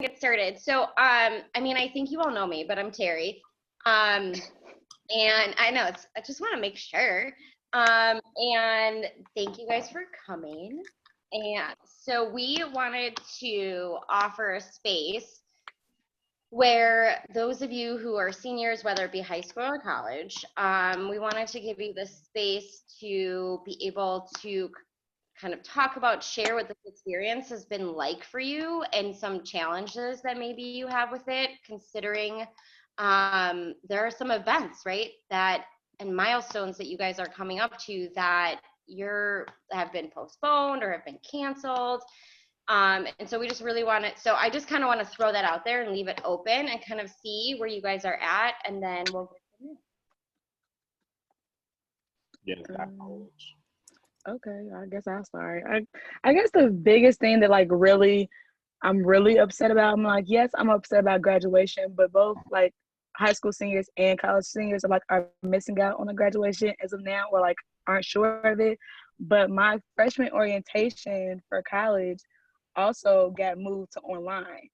get started. So, I mean, I think you all know me, but I'm Terri. And I know I just want to make sure. And thank you guys for coming. And so we wanted to offer a space where those of you who are seniors, whether it be high school or college, we wanted to give you the space to be able to kind of talk about, share what this experience has been like for you and some challenges that maybe you have with it, considering there are some events, right, that and milestones that you guys are coming up to that have been postponed or have been canceled. And so we just really so I just kind of want to throw that out there and leave it open and kind of see where you guys are at, and then we'll go from there. Okay, I guess I'll start. I guess the biggest thing that like I'm really upset about, I'm like, yes, I'm upset about graduation, but both like high school seniors and college seniors are missing out on the graduation as of now, or like aren't sure of it. But my freshman orientation for college also got moved to online.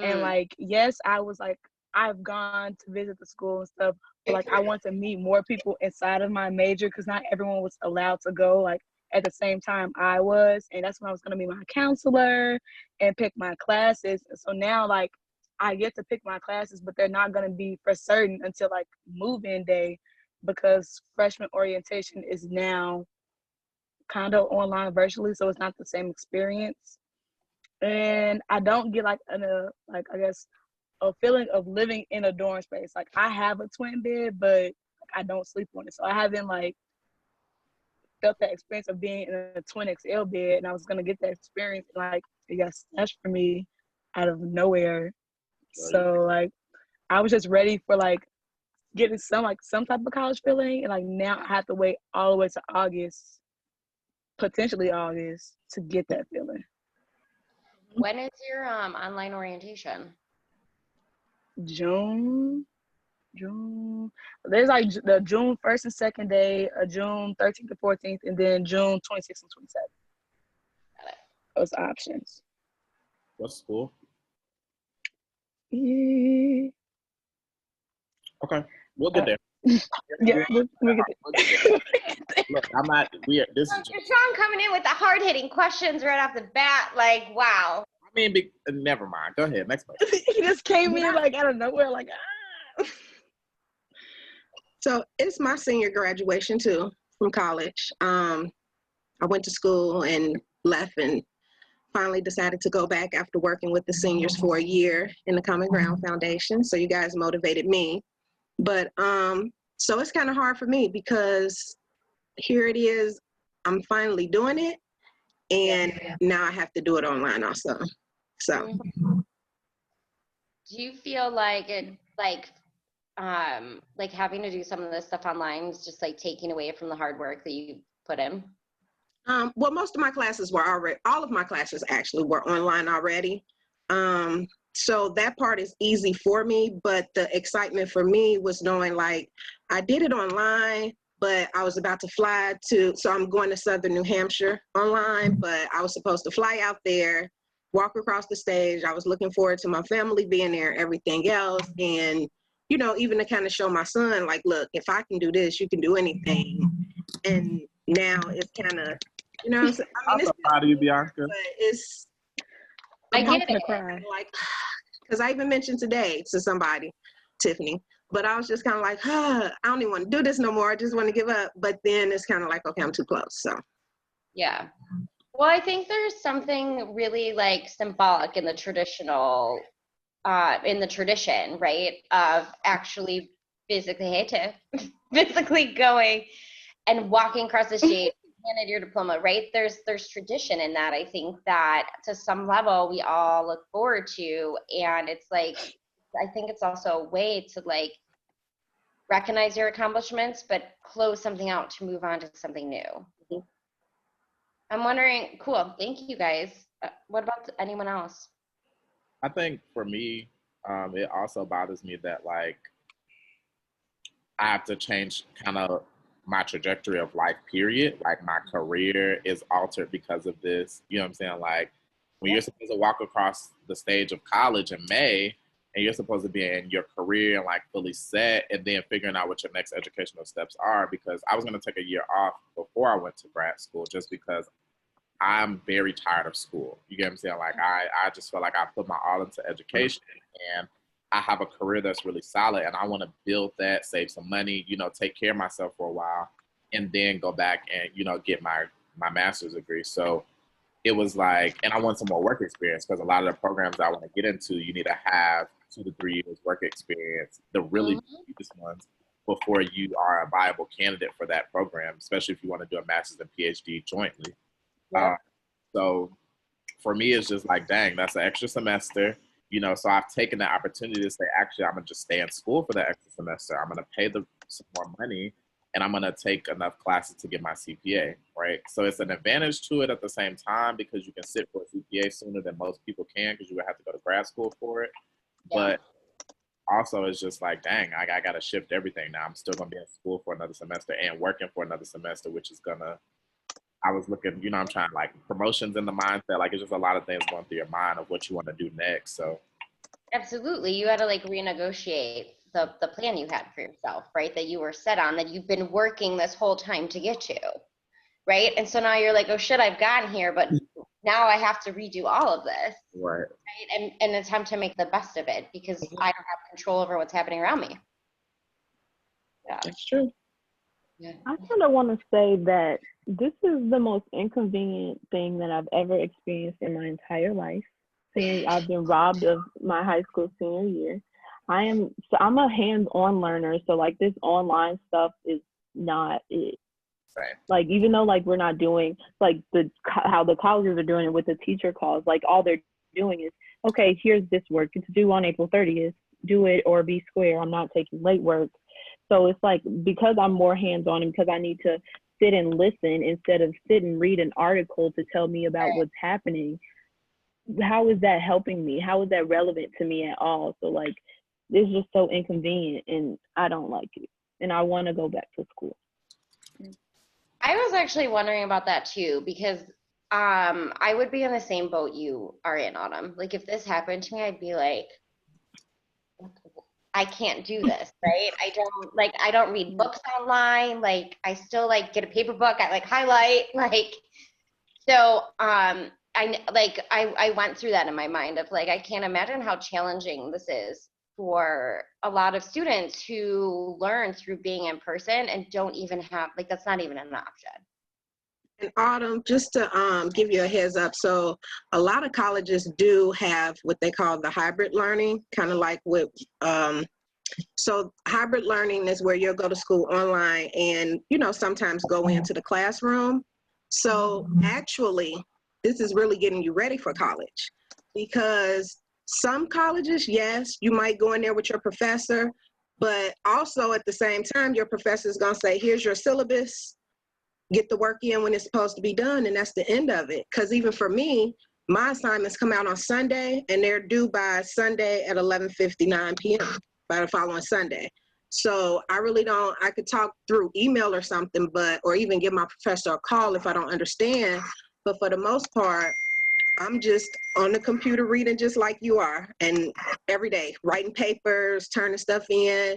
And like, yes, I've gone to visit the school and stuff, but like I want to meet more people inside of my major because not everyone was allowed to go like at the same time I was. And that's when I was going to meet my counselor and pick my classes. And so now like I get to pick my classes, but they're not going to be for certain until like move-in day, because freshman orientation is now kind of online virtually, so it's not the same experience. And I don't get like I guess a feeling of living in a dorm space. Like I have a twin bed, but I don't sleep on it. So I haven't like felt that experience of being in a twin XL bed, and I was gonna get that experience, and like it got snatched from me out of nowhere. Right. So like I was just ready for like getting some type of college feeling, and like now I have to wait all the way to August, potentially August, to get that feeling. When is your online orientation? June. There's like the June 1st and 2nd day, June 13th and 14th, and then June 26th and 27th. Got it. Those options. What school? Yeah. Okay, we'll get there. Yeah, we'll get there. Look, I'm not. This is Sean coming in with the hard-hitting questions right off the bat. Like, wow. I mean, never mind. Go ahead. Next question. He just came in like out of nowhere, like. So it's my senior graduation too from college. I went to school and left, and finally decided to go back after working with the seniors for a year in the Common Ground Foundation. So you guys motivated me. But so it's kind of hard for me because here it is, I'm finally doing it, and now I have to do it online also. So do you feel like like having to do some of this stuff online is just like taking away from the hard work that you put in? Well, most of my classes were all of my classes actually were online already. So that part is easy for me, but the excitement for me was knowing like I did it online, but I was about to fly so I'm going to Southern New Hampshire online, but I was supposed to fly out there, walk across the stage. I was looking forward to my family being there, everything else. And, you know, even to kind of show my son, like, look, if I can do this, you can do anything. And now it's kind of, you know, I mean, I'm so proud of you, Bianca. But it's, I get it. Like, because I even mentioned today to somebody, Tiffany, but I was just kind of like, I don't even want to do this no more. I just want to give up. But then it's kind of like, okay, I'm too close. So, yeah. Well, I think there's something really like symbolic in the tradition, right, of actually physically going and walking across the stage, handed your diploma, right? There's tradition in that. I think that to some level we all look forward to, and it's like, I think it's also a way to like recognize your accomplishments, but close something out to move on to something new. Mm-hmm. I'm wondering, cool, thank you guys. What about anyone else? I think for me, it also bothers me that like I have to change kind of my trajectory of life, period. Like my career is altered because of this. You know what I'm saying? Like When you're supposed to walk across the stage of college in May, and you're supposed to be in your career and like fully set, and then figuring out what your next educational steps are, because I was going to take a year off before I went to grad school just because I'm very tired of school. You get what I'm saying? Like I just feel like I put my all into education, and I have a career that's really solid, and I want to build that, save some money, you know, take care of myself for a while, and then go back and, you know, get my master's degree. So it was like, and I want some more work experience, because a lot of the programs I want to get into, you need to have 2 to 3 years work experience, the really deepest ones, before you are a viable candidate for that program, especially if you want to do a master's and PhD jointly. Yeah. So for me, it's just like, dang, that's an extra semester, you know, so I've taken the opportunity to say, actually, I'm going to just stay in school for that extra semester. I'm going to pay some more money, and I'm going to take enough classes to get my CPA, right? So it's an advantage to it at the same time, because you can sit for a CPA sooner than most people can, because you would have to go to grad school for it. Yeah. But also it's just like, dang, I got to shift everything now. I'm still going to be in school for another semester and working for another semester, which is going to, I was looking, you know, I'm trying like promotions in the mindset. Like, it's just a lot of things going through your mind of what you want to do next. So Absolutely. You had to like renegotiate the plan you had for yourself, right? That you were set on, that you've been working this whole time to get to, right? And so now you're like, oh shit, I've gotten here, but now I have to redo all of this, right. right? And attempt to make the best of it, because I don't have control over what's happening around me. Yeah. That's true. Yeah. I kind of want to say that this is the most inconvenient thing that I've ever experienced in my entire life. Seeing I've been robbed of my high school senior year. I'm a hands-on learner, so like this online stuff is not it. Same. Like, even though like we're not doing like how the colleges are doing it with the teacher calls, like all they're doing is, okay, here's this work, it's due on April 30th, do it or be square. I'm not taking late work. So it's like, because I'm more hands-on and because I need to sit and listen instead of sit and read an article to tell me about what's happening, how is that helping me? How is that relevant to me at all? So like, it's just so inconvenient, and I don't like it. And I want to go back to school. I was actually wondering about that too, because I would be in the same boat you are in, Autumn. Like, if this happened to me, I'd be like, I can't do this, right? I don't read books online. Like, I still like get a paper book. I like highlight, like, so I went through that in my mind of like, I can't imagine how challenging this is for a lot of students who learn through being in person and don't even have, like, that's not even an option. And Autumn, just to give you a heads up, so a lot of colleges do have what they call the hybrid learning, kind of like with, so hybrid learning is where you'll go to school online and, you know, sometimes go into the classroom. So actually, this is really getting you ready for college, because some colleges, yes, you might go in there with your professor, but also at the same time, your professor is going to say, here's your syllabus, get the work in when it's supposed to be done, and that's the end of it. Because even for me, my assignments come out on Sunday, and they're due by Sunday at 11:59 p.m. by the following Sunday. So I really don't, I could talk through email or something, or even give my professor a call if I don't understand. But for the most part, I'm just on the computer reading just like you are, and every day writing papers, turning stuff in.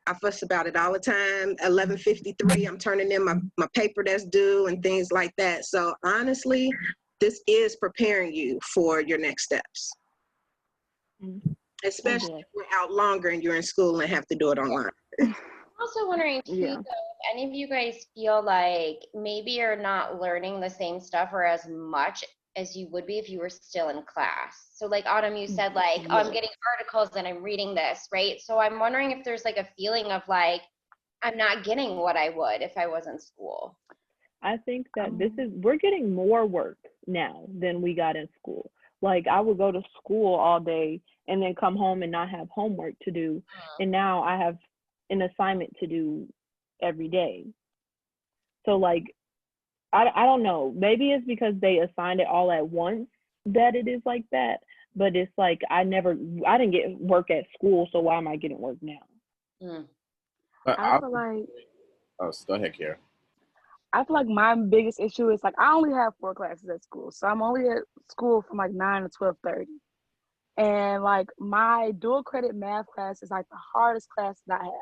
I fuss about it all the time. 11:53, I'm turning in my paper that's due and things like that. So honestly, this is preparing you for your next steps. Especially if we're out longer and you're in school and have to do it online. I'm also wondering too, though, if any of you guys feel like maybe you're not learning the same stuff or as much as you would be if you were still in class. So like Autumn, you said like, oh, I'm getting articles and I'm reading this, right? So I'm wondering if there's like a feeling of like, I'm not getting what I would if I was in school. I think that we're getting more work now than we got in school. Like, I would go to school all day and then come home and not have homework to do. And now I have an assignment to do every day. So like, I don't know, maybe it's because they assigned it all at once that it is like that, but it's like, I didn't get work at school, so why am I getting work now? But I feel like, oh, go ahead, Kiara. I feel like my biggest issue is like I only have 4 classes at school, so I'm only at school from like 9 to 12:30, and like my dual credit math class is like the hardest class that I have.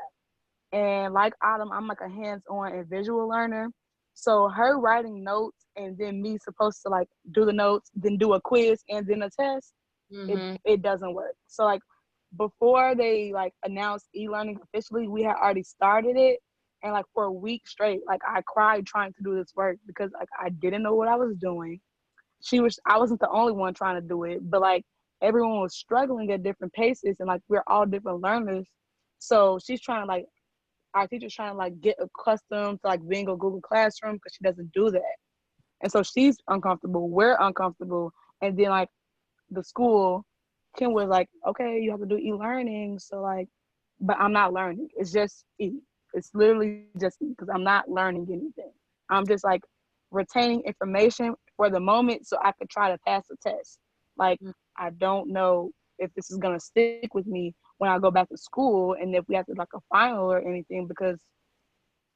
And like Autumn, I'm like a hands-on and visual learner. So her writing notes and then me supposed to like do the notes, then do a quiz and then a test, it doesn't work. So like before they like announced e-learning officially, we had already started it. And like for a week straight, like I cried trying to do this work because like I didn't know what I was doing. I wasn't the only one trying to do it, but like everyone was struggling at different paces and like we're all different learners. So she's trying to like our teacher's trying to like get accustomed to like being a Google Classroom because she doesn't do that. And so she's uncomfortable, we're uncomfortable. And then like the school, Kim was like, okay, you have to do e-learning. So like, but I'm not learning. It's just E. It's literally just E because I'm not learning anything. I'm just like retaining information for the moment so I could try to pass the test. Like, I don't know if this is gonna stick with me when I go back to school and if we have to like a final or anything because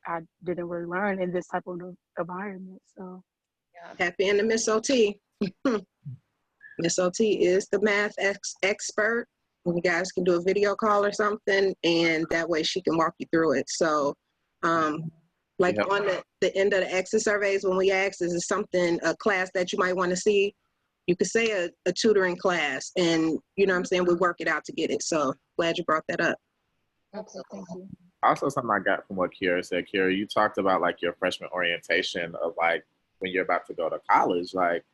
I didn't really learn in this type of environment. So Happy in the Miss OT. Miss OT is the math expert. You guys can do a video call or something, and that way she can walk you through it. So, like on the end of the exit surveys, when we ask, is it something, a class that you might want to see? You could say a tutoring class, and you know what I'm saying, we work it out to get it. So glad you brought that up. Absolutely. thank you. Also, something I got from what Kira said, Kira, you talked about like your freshman orientation of like when you're about to go to college, like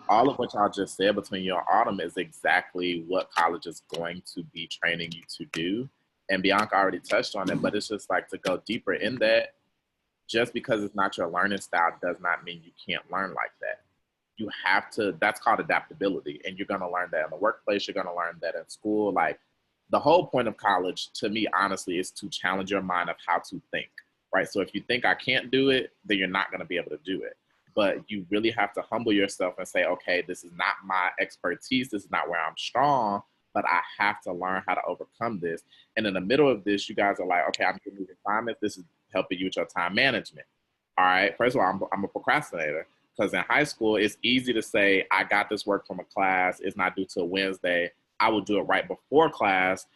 all of what y'all just said between you and Autumn is exactly what college is going to be training you to do. And Bianca already touched on it, but it's just like to go deeper in that, just because it's not your learning style does not mean you can't learn like that. You have to, that's called adaptability. And you're going to learn that in the workplace. You're going to learn that in school. Like the whole point of college, to me, honestly, is to challenge your mind of how to think, right? So if you think I can't do it, then you're not going to be able to do it. But you really have to humble yourself and say, okay, this is not my expertise. This is not where I'm strong, but I have to learn how to overcome this. And in the middle of this, you guys are like, okay, I'm giving you assignments. This is helping you with your time management. All right. First of all, I'm a procrastinator because in high school, it's easy to say, I got this work from a class. It's not due till Wednesday. I will do it right before class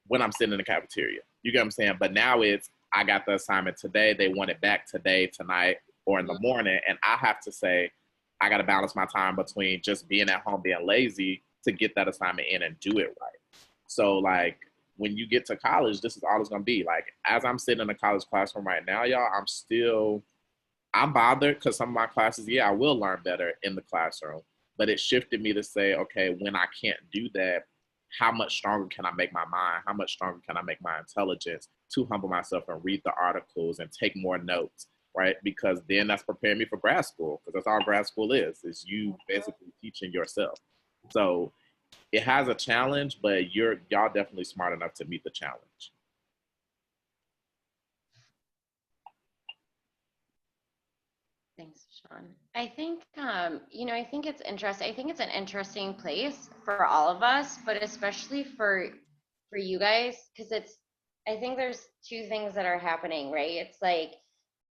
when I'm sitting in the cafeteria. You get what I'm saying? But now it's, I got the assignment today. They want it back today, tonight, or in the morning. And I have to say, I got to balance my time between just being at home, being lazy to get that assignment in and do it right. So like when you get to college, this is all it's going to be. Like as I'm sitting in a college classroom right now, y'all, I'm bothered because some of my classes, I will learn better in the classroom, but it shifted me to say, okay, when I can't do that, how much stronger can I make my mind? How much stronger can I make my intelligence to humble myself and read the articles and take more notes, right? Because then that's preparing me for grad school, because that's all grad school is you basically teaching yourself. So it has a challenge, but y'all definitely smart enough to meet the challenge. Thanks, Sean. I think, I think it's interesting. I think it's an interesting place for all of us, but especially for you guys, because I think there's two things that are happening, right? It's like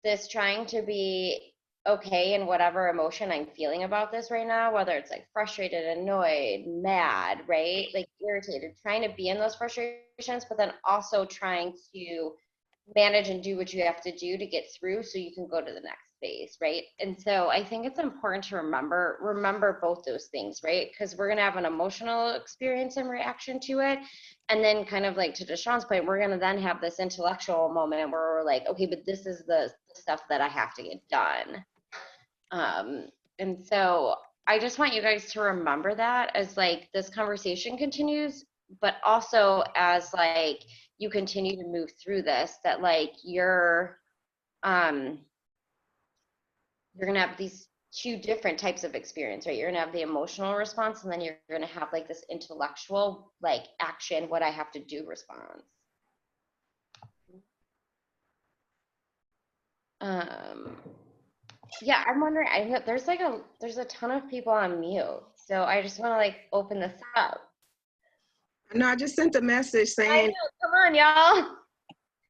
this trying to be okay in whatever emotion I'm feeling about this right now, whether it's like frustrated, annoyed, mad, right? Like irritated, trying to be in those frustrations, but then also trying to manage and do what you have to do to get through so you can go to the next phase, right? And so I think it's important to remember both those things, right? Because we're going to have an emotional experience and reaction to it, and then kind of like to Deshaun's point, we're going to then have this intellectual moment where we're like, okay, but this is the stuff that I have to get done. And so I just want you guys to remember that as like this conversation continues, but also as like you continue to move through this, that like you're gonna have these two different types of experience, right? You're gonna have the emotional response, and then you're gonna have like this intellectual, like action, what I have to do response. Yeah, I'm wondering, I know there's a ton of people on mute, so I just want to like open this up. No, I just sent a message saying, I know, come on, y'all.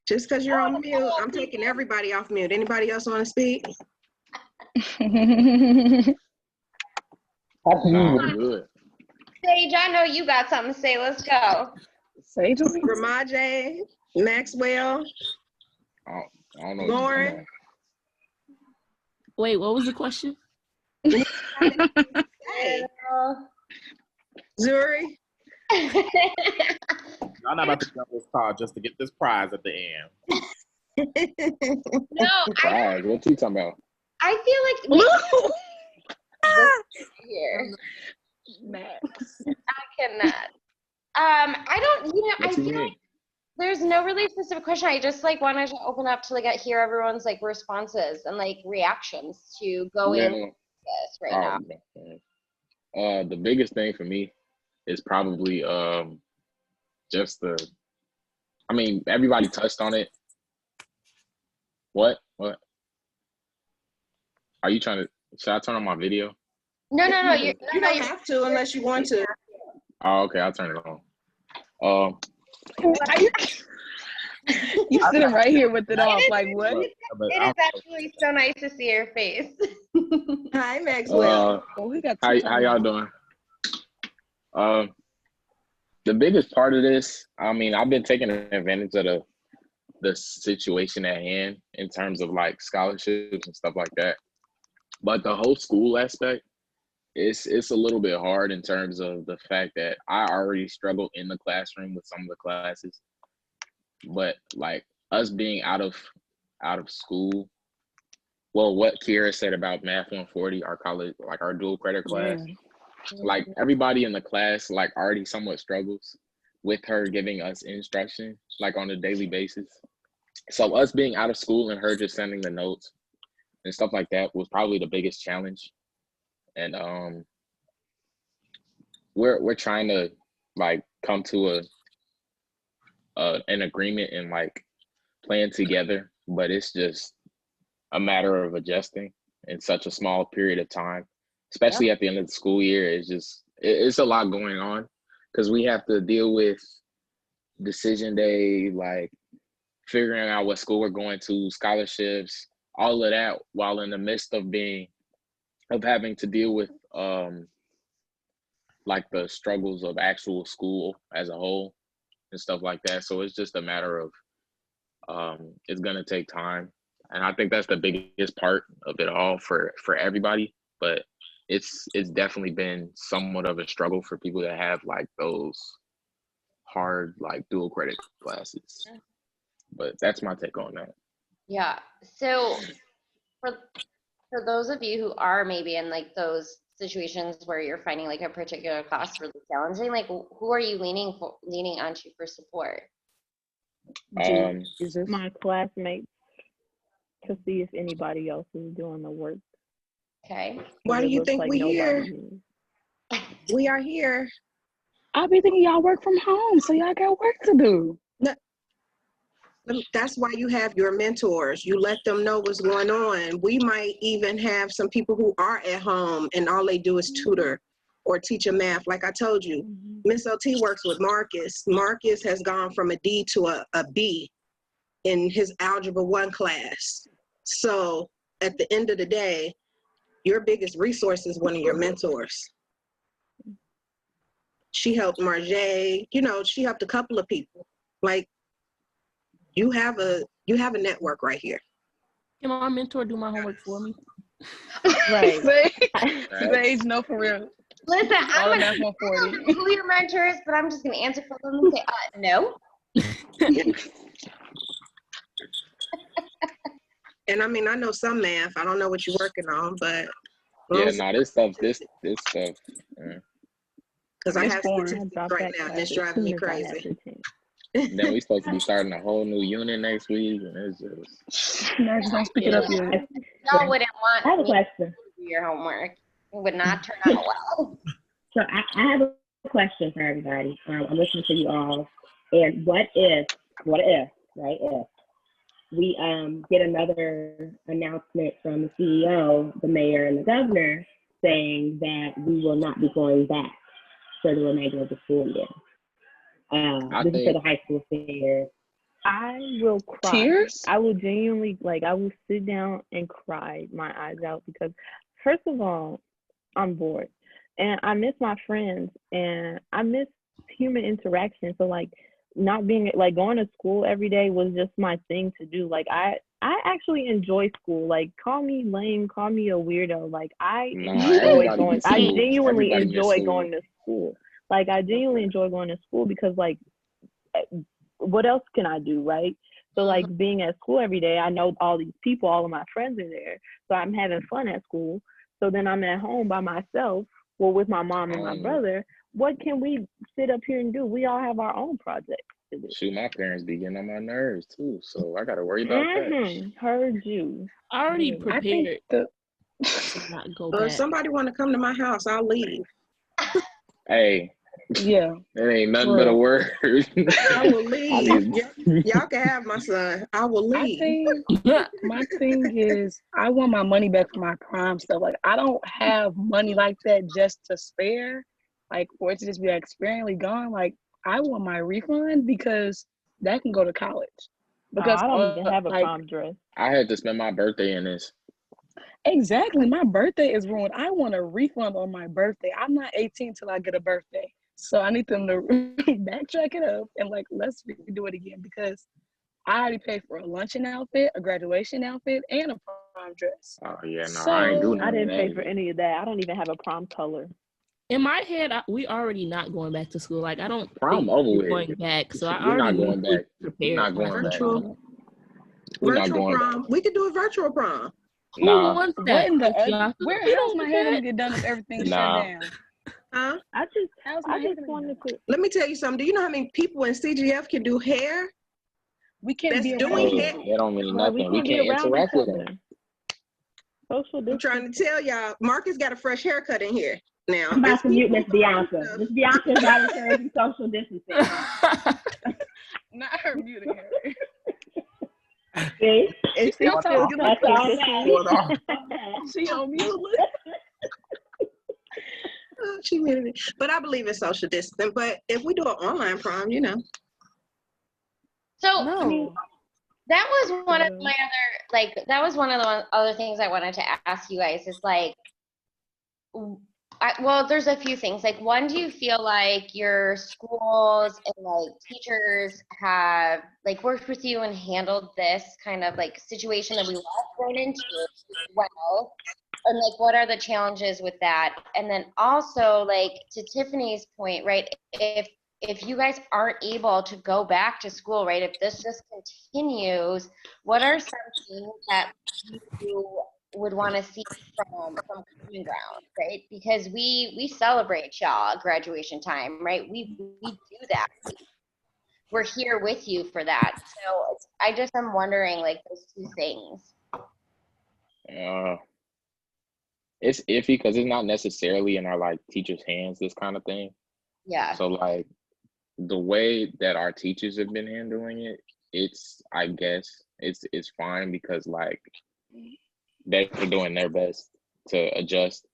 Just because you're on mute, I'm taking everybody off mute. Anybody else want to speak? Nah, I'm good. Sage, I know you got something to say. Let's go. Sage, Ramaje, Maxwell, I don't know. Lauren. Wait, what was the question? Hey, Uh, Zuri. Y'all not about to jump this car just to get this prize at the end. No, Prize, what you talking about? I feel like here. Max. I cannot. I don't. You know, I What you feel mean? like there's no really specific question. I just like wanted to open up to like hear everyone's like responses and like reactions to going Yeah. this right now. The biggest thing for me is probably just I mean, everybody touched on it. What? Are you trying to, should I turn on my video? No. You don't have to unless you want to. Oh, okay, I'll turn it on. You sitting right here with it off, like what? It is actually so nice to see your face. Hi, Maxwell. We got How y'all doing? The biggest part of this, I mean, I've been taking advantage of the situation at hand in terms of like scholarships and stuff like that. But the whole school aspect, it's a little bit hard in terms of the fact that I already struggled in the classroom with some of the classes. But like us being out of school, well, what Kiera said about Math 140, our college, like our dual credit class, like everybody in the class like already somewhat struggles with her giving us instruction like on a daily basis. So us being out of school and her just sending the notes and stuff like that was probably the biggest challenge. And we're trying to like come to an agreement and like plan together, but it's just a matter of adjusting in such a small period of time, especially at the end of the school year. It's a lot going on because we have to deal with decision day, like figuring out what school we're going to, scholarships, all of that, while in the midst of having to deal with like the struggles of actual school as a whole and stuff like that. So it's just a matter of it's gonna take time. And I think that's the biggest part of it all for everybody. But it's definitely been somewhat of a struggle for people that have like those hard like dual credit classes. But that's my take on that. Yeah. So for those of you who are maybe in like those situations where you're finding like a particular class really challenging, like who are you leaning onto for support? My classmates, to see if anybody else is doing the work. Okay. Why do you think like we here? is. We are here. I be thinking y'all work from home, so y'all got work to do. That's why you have your mentors. You let them know what's going on. We might even have some people who are at home and all they do is tutor or teach a math. Like I told you, Miss OT works with Marcus. Marcus has gone from a D to a B in his Algebra 1 class. So at the end of the day, your biggest resource is one of your mentors. She helped Marjay, she helped a couple of people. Like, you have a network right here. Can my mentor do my homework for me? Right. Sage, no, for real. Listen, All I'm Math gonna 140. who your mentor is, but I'm just gonna answer for them and say, no. And I mean, I know some math. I don't know what you're working on, but Yeah, no, this stuff. because I It's have boring. statistics right now, and it's driving me crazy. Then we supposed to be starting a whole new unit next week, and it's just. Max, don't speak it up yet. Y'all wouldn't want I have a me question. to do your homework. It would not turn out well. So I have a question for everybody. I'm listening to you all. And what if, if we get another announcement from the CEO, the mayor, and the governor saying that we will not be going back for the remainder of the school year. This is for the high school fair. I will cry. Tears? I will genuinely, like, I will sit down and cry my eyes out because, first of all, I'm bored and I miss my friends and I miss human interaction. So, like, not being, like, going to school every day was just my thing to do. Like, I actually enjoy school. Like, call me lame, call me a weirdo. Like, I everybody going, miss I school. genuinely Everybody miss enjoy school. going to school. Like, I genuinely enjoy going to school because, like, what else can I do, right? So, like, being at school every day, I know all these people, all of my friends are there. So I'm having fun at school. So then I'm at home by myself, well, with my mom and my brother. What can we sit up here and do? We all have our own projects to do. Shoot, my parents be getting on my nerves too, so I gotta worry about that. Heard you. I already I think prepared to not go If back. somebody want to come to my house, I'll leave. Hey, yeah. that ain't nothing but a word. I will leave. Y'all can have my son. I will I leave. think my thing is I want my money back for my prom stuff. Like, I don't have money like that just to spare. Like, for it to just be like sparingly gone. Like, I want my refund because that can go to college. Because I don't even have a like, prom dress. I had to spend my birthday in this. Exactly. My birthday is ruined. I want a refund on my birthday. I'm not 18 till I get a birthday. So I need them to backtrack it up and, like, let's redo it again because I already paid for a luncheon outfit, a graduation outfit, and a prom dress. Oh yeah, no, So, I ain't doing I none of didn't pay that. for any of that. I don't even have a prom color. In my head, we already not going back to school. Like, I don't Prom think over we're with. going back. So I We're not already going mentally back. prepared. We're not going back. Virtual. We're not Virtual going prom. back. We could do a virtual prom. Who Nah. wants what that? in the We how's don't my want hair that. gonna get done if everything's shut Nah. down? Huh? I How's my hair just gonna get wanted done? to. Let me tell you something. Do you know how many people in CGF can do hair? We can't That's be doing around hair. you. That don't mean Well, we nothing. We can't be can't around interact each with other. them. Social I'm trying to tell y'all, Marcus got a fresh haircut in here. Now, I'm about to mute Miss people- Bianca. Miss Bianca is not encouraging social distancing. Not her muting her. See? Is she What talking? That's all What's going on? She on mute. She muted me. But I believe in social distancing. But if we do an online prom, you know. So No. that was one of my other, like, that was one of the other things I wanted to ask you guys is, like, well, there's a few things. Like, one, do you feel like your schools and, like, teachers have, like, worked with you and handled this kind of, like, situation that we were thrown into well? And, like, what are the challenges with that? And then also, like, to Tiffany's point, right, if you guys aren't able to go back to school, right, if this just continues, what are some things that you would want to see from common ground, right? Because we celebrate y'all at graduation time, right? We do that. We're here with you for that. So I just am wondering, like, those two things. It's iffy because it's not necessarily in our, like, teachers' hands, this kind of thing. Yeah. So, like, the way that our teachers have been handling it, I guess it's fine because, like, they're doing their best to adjust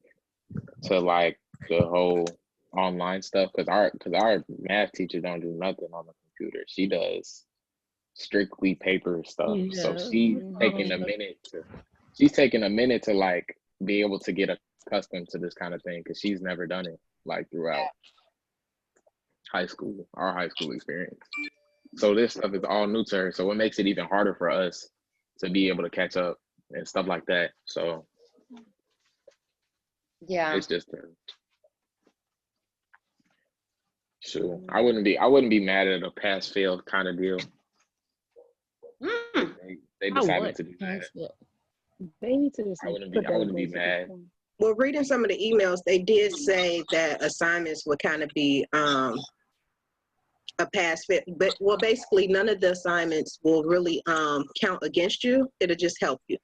to, like, the whole online stuff because our math teacher don't do nothing on the computer. She does strictly paper stuff. Yeah. So she's taking a minute to like be able to get accustomed to this kind of thing because she's never done it like throughout our high school experience. So this stuff is all new to her. So it makes it even harder for us to be able to catch up and stuff like that. So yeah, it's just sure. I wouldn't be mad at a pass fail kind of deal. They decided to do that. They need to just I wouldn't be mad. Well, reading some of the emails, they did say that assignments would kind of be a pass fit, but well, basically none of the assignments will really count against you. It'll just help you.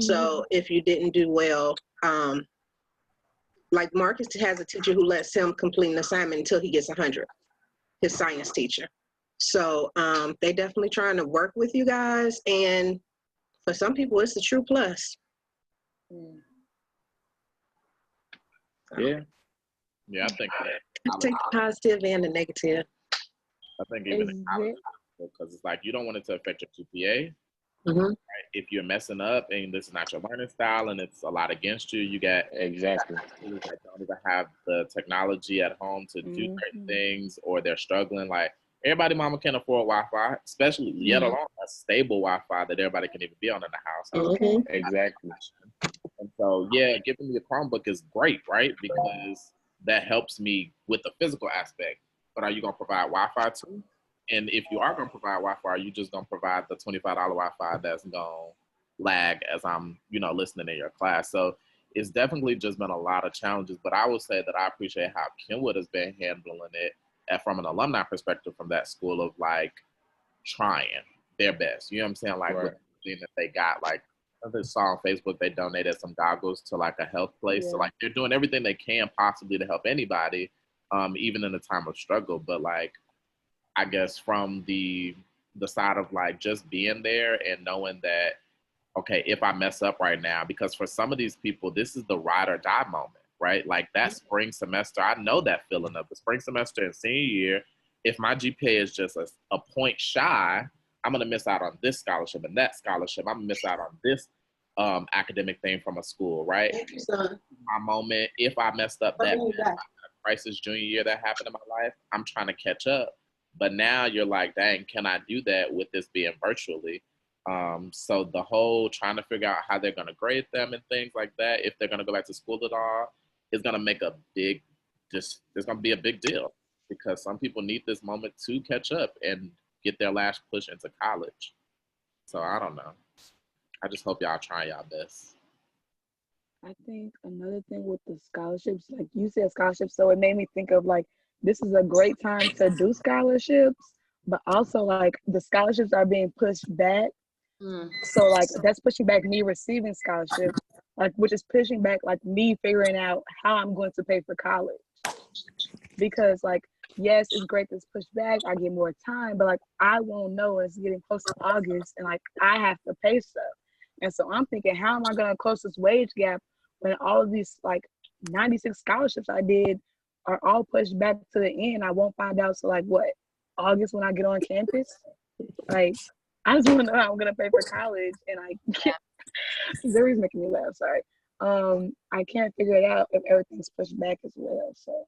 So if you didn't do well, like Marcus has a teacher who lets him complete an assignment until he gets 100, his science teacher. So they definitely trying to work with you guys, and for some people, it's a true plus. Yeah. Yeah, I think that. Take the positive and the negative. I think even in college, stressful because it's like you don't want it to affect your GPA. Mhm. Right? If you're messing up and this is not your learning style and it's a lot against you, you got Exactly. students that don't even have the technology at home to do certain things, or they're struggling. Like everybody, mama can't afford Wi-Fi, especially yet alone a stable Wi-Fi that everybody can even be on in the house. Mhm. Exactly. And so, yeah, giving me a Chromebook is great, right? Because that helps me with the physical aspect. But are you going to provide Wi-Fi too? And if you are going to provide Wi-Fi, are you just going to provide the $25 Wi-Fi that's going to lag as I'm, listening in your class? So it's definitely just been a lot of challenges. But I will say that I appreciate how Kenwood has been handling it from an alumni perspective from that school of like trying their best. You know what I'm saying? Like with the thing that they got, like I just saw on Facebook, they donated some goggles to like a health place. So like they're doing everything they can possibly to help anybody, even in a time of struggle. But like, I guess from the side of like just being there and knowing that, okay, if I mess up right now, because for some of these people, this is the ride or die moment, right? Like that spring semester, I know that feeling of the spring semester and senior year. If my GPA is just a point shy, I'm going to miss out on this scholarship and that scholarship. I'm going to miss out on this academic thing from a school, right? Thank you, son. My moment, if I messed up that crisis junior year that happened in my life, I'm trying to catch up. But now you're like, dang, can I do that with this being virtually? So the whole trying to figure out how they're going to grade them and things like that, if they're going to go back to school at all, is going to make there's going to be a big deal because some people need this moment to catch up and get their last push into college. So I don't know. I just hope y'all try y'all best. I think another thing with the scholarships, like you said scholarships, so it made me think of like, this is a great time to do scholarships, but also like the scholarships are being pushed back. So like that's pushing back me receiving scholarships, like which is pushing back like me figuring out how I'm going to pay for college. Because like, yes, it's great that it's pushed back, I get more time, but like I won't know it's getting close to August and like I have to pay stuff. And so I'm thinking, how am I gonna close this wage gap when all of these like 96 scholarships I did are all pushed back to the end? I won't find out till like what, August when I get on campus? Like, I just want to know how I'm gonna pay for college, and I can't. Zuri's making me laugh. Sorry. I can't figure it out if everything's pushed back as well. So.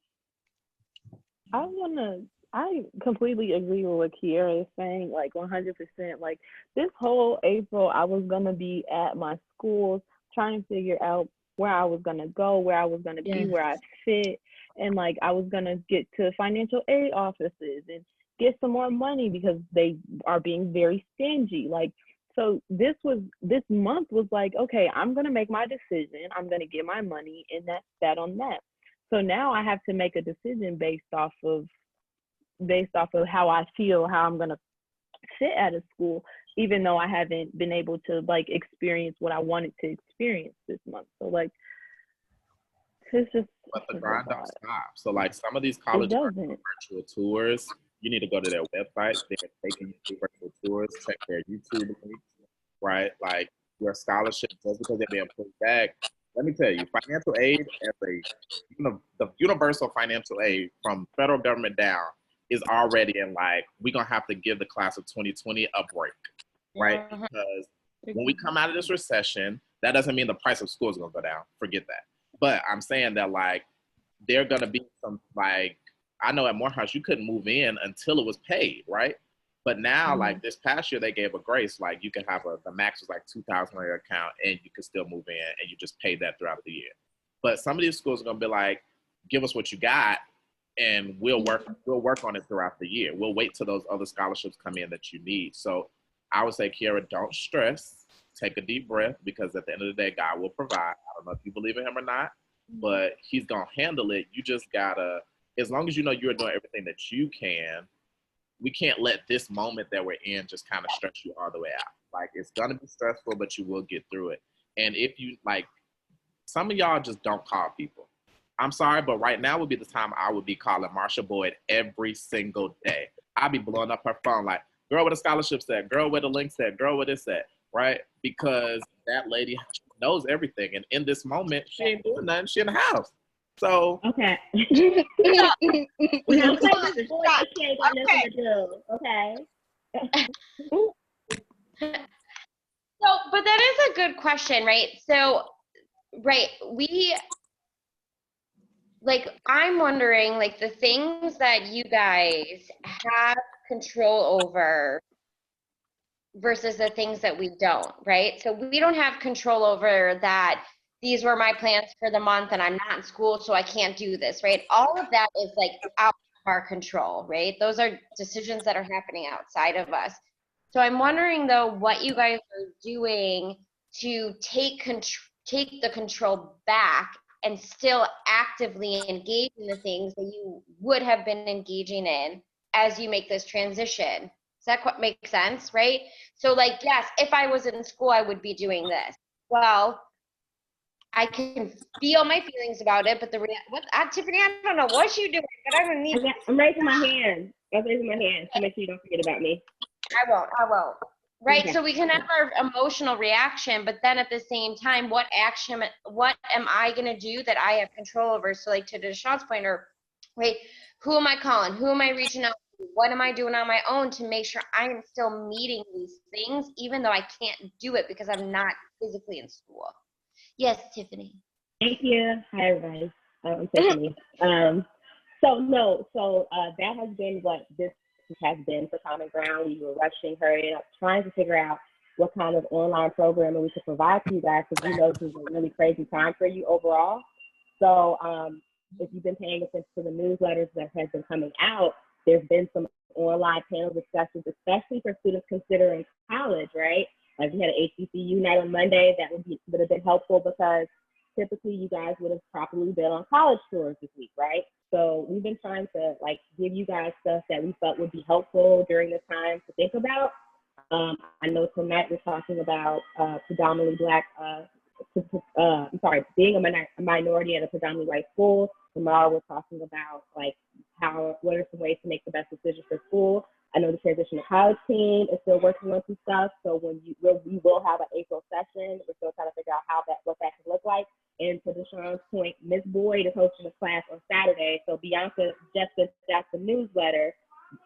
I completely agree with what Kiera is saying, like 100%. Like this whole April, I was gonna be at my schools trying to figure out where I was gonna go, where I was gonna be, where I fit, and like I was gonna get to financial aid offices and get some more money because they are being very stingy. Like, so this month was like, okay, I'm gonna make my decision. I'm gonna get my money, and that's that on that. So now I have to make a decision based off of how I feel, how I'm gonna fit at a school, even though I haven't been able to like experience what I wanted to experience this month. So like, it's just. But the grind don't stop. So like some of these colleges are doing virtual tours. You need to go to their website. They're taking you through virtual tours. Check their YouTube links, right? Like your scholarship, just because they're being pushed back. Let me tell you, financial aid the universal financial aid from federal government down is already in like, we're going to have to give the class of 2020 a break, right? Because when we come out of this recession, that doesn't mean the price of school is going to go down. Forget that. But I'm saying that like, there are going to be some like, I know at Morehouse, you couldn't move in until it was paid, right? But now, like this past year, they gave a grace. Like you can have the max was like $2,000 on your account, and you can still move in, and you just pay that throughout the year. But some of these schools are gonna be like, give us what you got, and we'll work on it throughout the year. We'll wait till those other scholarships come in that you need. So I would say, Kiera, don't stress. Take a deep breath, because at the end of the day, God will provide. I don't know if you believe in Him or not, but He's gonna handle it. You just gotta, as long as you know you're doing everything that you can. We can't let this moment that we're in just kind of stress you all the way out. Like, it's going to be stressful, but you will get through it. And if you, like, some of y'all just don't call people. I'm sorry, but right now would be the time I would be calling Marsha Boyd every single day. I'd be blowing up her phone like, girl, where the scholarships at? Girl, where the links at? Girl, where this at? Right? Because that lady knows everything. And in this moment, she ain't doing nothing. She in the house. So okay. Yeah. We have to this boy she ain't got nothing to do. Okay. So, but that is a good question, right? So, right, I'm wondering, like, the things that you guys have control over versus the things that we don't, right? So we don't have control over that. These were my plans for the month and I'm not in school, so I can't do this, right? All of that is like out of our control, right? Those are decisions that are happening outside of us. So I'm wondering though, what you guys are doing to take the control back and still actively engage in the things that you would have been engaging in as you make this transition. Does that make sense, right? So like, yes, if I was in school, I would be doing this. Well, I can feel my feelings about it, but Tiffany, I don't know what you doing, but I don't need. I'm raising my hand. I'm raising my hand to make sure you don't forget about me. I won't. Right, Okay. so we can have our emotional reaction, but then at the same time, what am I gonna do that I have control over? So like to Deshaun's point, or right, who am I calling? Who am I reaching out to? What am I doing on my own to make sure I am still meeting these things, even though I can't do it because I'm not physically in school? Yes, Tiffany. Thank you. Hi, everybody. I'm Tiffany. So that has been what this has been for Common Ground. We were rushing, hurrying up, trying to figure out what kind of online programming we could provide to you guys, because we know this is a really crazy time for you overall. So if you've been paying attention to the newsletters that have been coming out, there's been some online panel discussions, especially for students considering college, right? Like we had an HBCU night on Monday that would have been helpful, because typically you guys would have probably been on college tours this week, right? So we've been trying to like give you guys stuff that we felt would be helpful during this time to think about. I know tonight we're talking about predominantly Black, being a minority at a predominantly white school. Tomorrow we're talking about like what are some ways to make the best decision for school. I know the transition to college team is still working on some stuff. So we will have an April session. We're still trying to figure out what that can look like. And to Deshaun's point, Ms. Boyd is hosting a class on Saturday. So Bianca just sent out the newsletter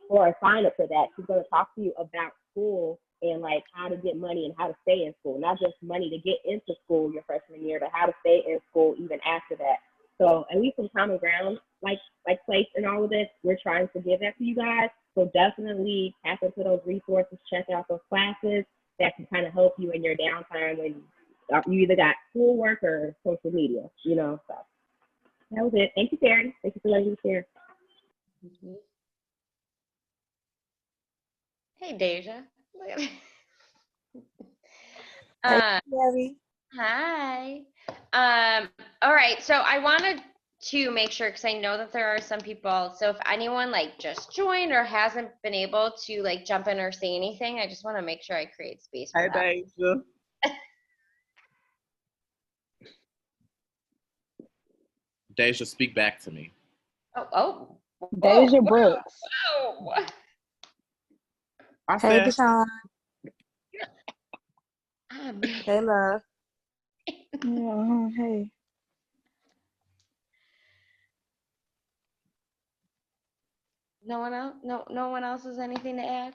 for a sign up for that. She's going to talk to you about school and like how to get money and how to stay in school. Not just money to get into school your freshman year, but how to stay in school even after that. So at least some common ground like place in all of this, we're trying to give that to you guys. So definitely tap into those resources, check out those classes that can kind of help you in your downtime when you either got schoolwork or social media, So that was it. Thank you, Terri. Thank you for letting me share. Mm-hmm. Hey, Deja. Hi, Terri. Hi. All right, so I wanted to make sure, because I know that there are some people, so if anyone like just joined or hasn't been able to like jump in or say anything, I just want to make sure I create space for them. Deja. Deja, speak back to me. Oh. Deja Brooks. Whoa. I Hey, said, Deshaun. Hey, love. Yeah, hey. No one else? No one else has anything to add?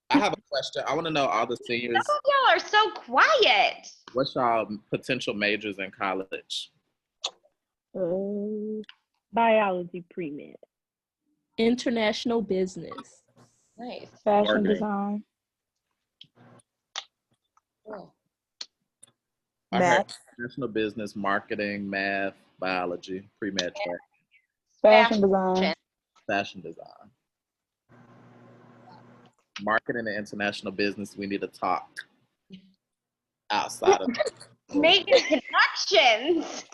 I have a question. I want to know all the seniors. Some of y'all are so quiet. What's y'all potential majors in college? Biology pre-med. International business. Nice. Fashion Marketing. design. Cool. I heard Math. international business, marketing, math, biology, pre-med track, Fashion design. fashion design. Marketing and international business, we need to talk outside of Making connections.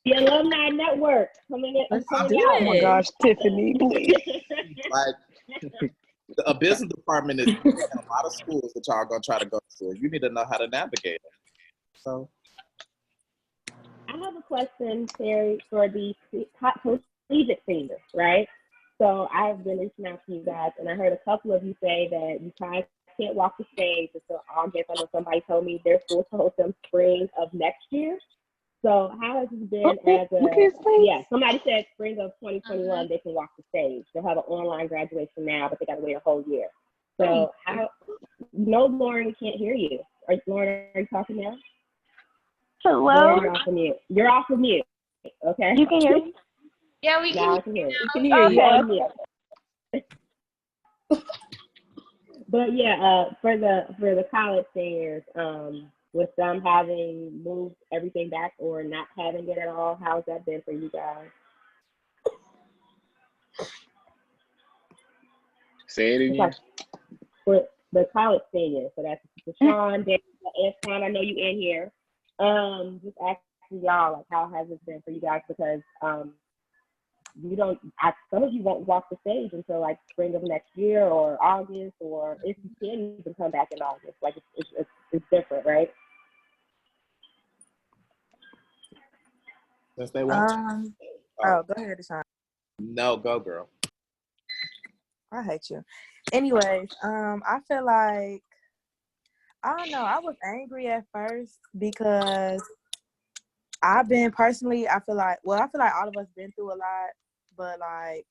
The Alumni Network coming in. Let's coming do out. Oh my it. gosh, Tiffany, please. like a business department is in a lot of schools that y'all gonna try to go to. You need to know how to navigate it. So I have a question, Terri, for the collegiate seniors, right? So I've been reaching out to you guys, and I heard a couple of you say that you can't walk the stage until August. I know somebody told me their school told them spring of next year. So how has it been Okay, as a, okay, please. yeah, somebody said spring of 2021, they can walk the stage. They'll have an online graduation now, but they got to wait a whole year. So how, no, Lauren, we can't hear you. Lauren, are you talking now? Hello? Lauren, you're off of mute. You're off of mute, okay? You can hear me? Yeah, we Now I can. can hear you. We can hear you. You're Okay. on mute. But yeah, for the college seniors, with them having moved everything back or not having it at all, how's that been for you guys? Say it It's again. like for the college seniors, so that's Deshaun, Dan, Antoine, I know you in here. Just asking y'all, like, how has it been for you guys? Because you don't, some of you won't walk the stage until like spring of next year or August, or if you can even come back in August. Like it's different, right? Since they want Oh, go ahead, Deshaun. no, go girl. I hate you. Anyways, I feel like I don't know. I was angry at first because I've been personally. I feel like all of us been through a lot, but like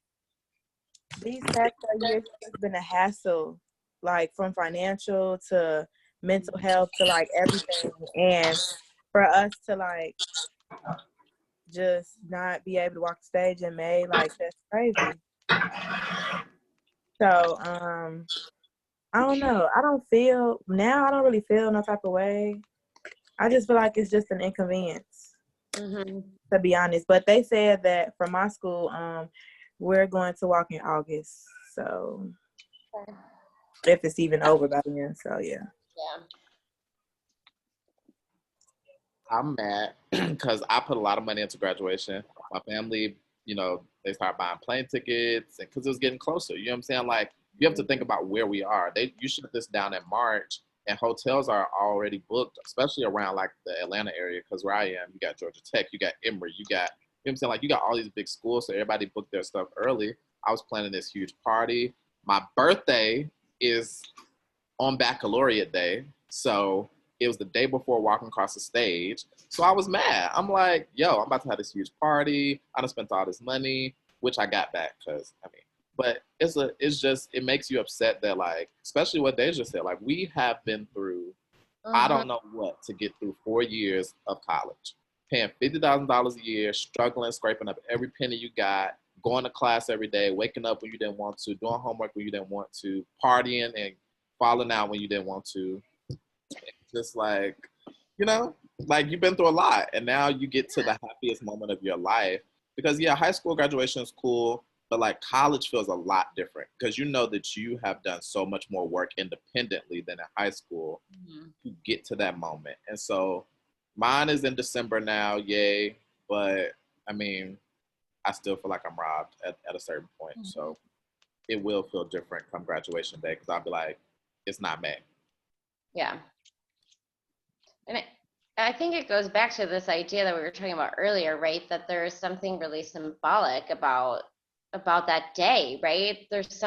these past 3 years, it's been a hassle, like from financial to mental health to like everything, and for us to like just not be able to walk the stage in May, like that's crazy. So, I don't know. I don't really feel no type of way. I just feel like it's just an inconvenience, to be honest. But they said that for my school, we're going to walk in August. So, if it's even over by then. So, yeah. Yeah. I'm mad because I put a lot of money into graduation. My family, they started buying plane tickets and because it was getting closer. You know what I'm saying? Like, you have to think about where we are. You shut this down in March, and hotels are already booked, especially around like the Atlanta area. Because where I am, you got Georgia Tech, you got Emory, you got, you know what I'm saying? Like, you got all these big schools, so everybody booked their stuff early. I was planning this huge party. My birthday is on baccalaureate day, so it was the day before walking across the stage. So I was mad. I'm like, yo, I'm about to have this huge party. I done spent all this money, which I got back but it makes you upset that, like, especially what Deja said, like, we have been through, I don't know what, to get through 4 years of college, paying $50,000 a year, struggling, scraping up every penny you got, going to class every day, waking up when you didn't want to, doing homework when you didn't want to, partying and falling out when you didn't want to. Just like, like you've been through a lot, and now you get to the happiest moment of your life. Because yeah, high school graduation is cool, but like college feels a lot different because you know that you have done so much more work independently than in high school to get to that moment. And so mine is in December now, yay. But I mean, I still feel like I'm robbed at a certain point. So it will feel different come graduation day because I'll be like, it's not May. Yeah. And I think it goes back to this idea that we were talking about earlier, right? That there is something really symbolic about that day, right? There's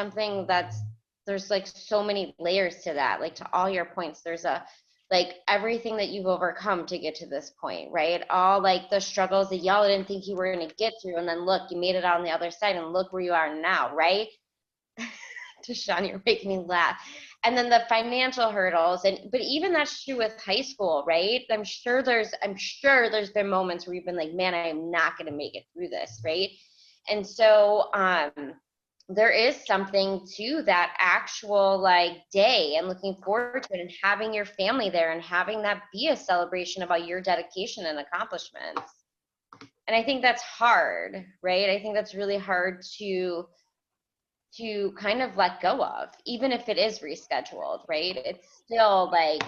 like so many layers to that. Like, to all your points, there's like everything that you've overcome to get to this point, right? All like the struggles that y'all didn't think you were going to get through, and then look, you made it out on the other side, and look where you are now, right? Deshaun, you're making me laugh. And then the financial hurdles, but even that's true with high school, right? I'm sure there's been moments where you've been like, man, I'm not going to make it through this, right? And so there is something to that actual like day and looking forward to it and having your family there and having that be a celebration about your dedication and accomplishments. And I think that's hard, right? I think that's really hard to kind of let go of, even if it is rescheduled, right? It's still like,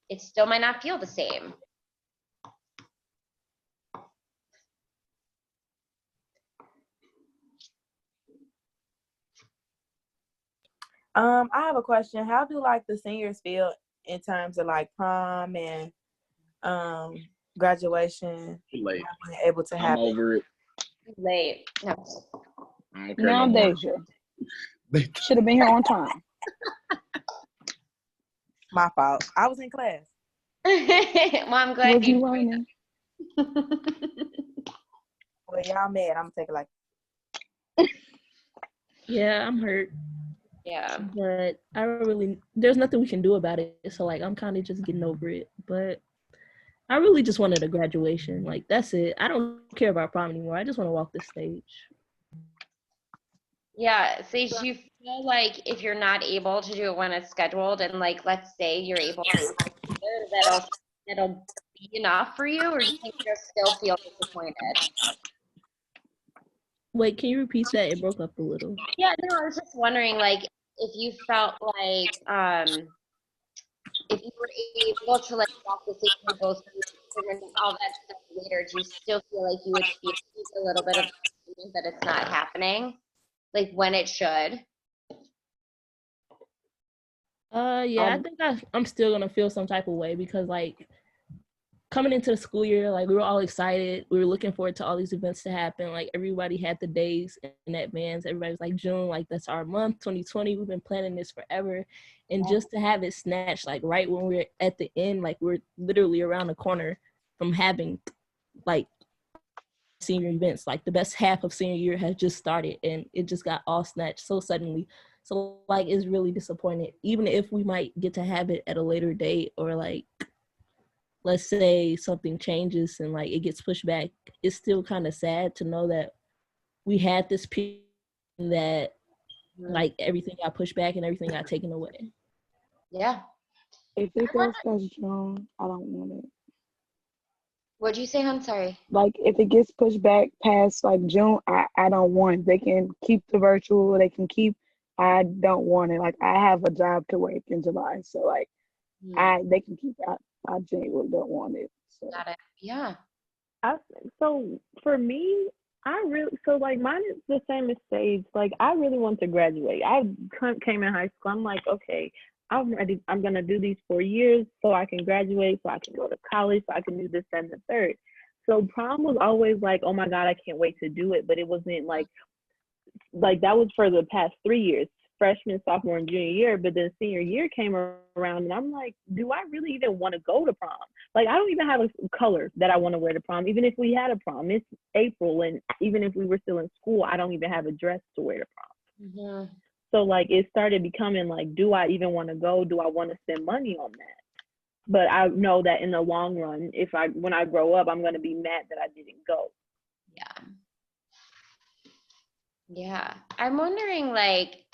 it still might not feel the same. I have a question. How do like the seniors feel in terms of like prom and graduation? Late. Able to I'm happen. over it. Late. No. I don't care Now, no more. Deja. Should have been here on time. My fault. I was in class. Well, I'm glad Was you learning? Well, y'all mad. I'm taking like. Yeah, I'm hurt. Yeah. But there's nothing we can do about it. So like, I'm kind of just getting over it. But I really just wanted a graduation. Like, that's it. I don't care about prom anymore. I just want to walk the stage. Yeah. So do you feel like if you're not able to do it when it's scheduled, and like, let's say you're able to, that'll be enough for you, or do you think you'll still feel disappointed? Wait, can you repeat that? It broke up a little. Yeah, no, I was just wondering, like, if you felt like, if you were able to like walk the stage and go through and all that stuff later, do you still feel like you would feel a little bit of disappointment that it's not happening, like when it should? Yeah, I think I'm still gonna feel some type of way because like coming into the school year, like we were all excited. We were looking forward to all these events to happen. Like everybody had the days in advance. Everybody was like, June, like that's our month, 2020. We've been planning this forever. And just to have it snatched, like right when we're at the end, like we're literally around the corner from having like senior events. Like the best half of senior year has just started and it just got all snatched so suddenly. So like it's really disappointing. Even if we might get to have it at a later date or like let's say something changes and like it gets pushed back, it's still kind of sad to know that we had this period that like everything got pushed back and everything got taken away. Yeah. If it goes past June, I don't want it. What'd you say, hon? Sorry. Like if it gets pushed back past like June, I don't want it. They can keep the virtual, they can keep, I don't want it. Like I have a job to work in July. So like they can keep it. I genuinely don't want it. So. Got it. Yeah. So for me, so like mine is the same as Sage. Like I really want to graduate. I came in high school. I'm like, okay, I'm ready. I'm gonna do these 4 years so I can graduate, so I can go to college, so I can do this and the third. So prom was always like, oh my God, I can't wait to do it. But it wasn't like that was for the past 3 years. Freshman, sophomore, and junior year, but then senior year came around and I'm like, do I really even want to go to prom? Like, I don't even have a color that I want to wear to prom. Even if we had a prom, it's April, and even if we were still in school, I don't even have a dress to wear to prom. Mm-hmm. So, like, it started becoming like, do I even want to go? Do I want to spend money on that? But I know that in the long run, when I grow up, I'm going to be mad that I didn't go. Yeah. Yeah. I'm wondering, like,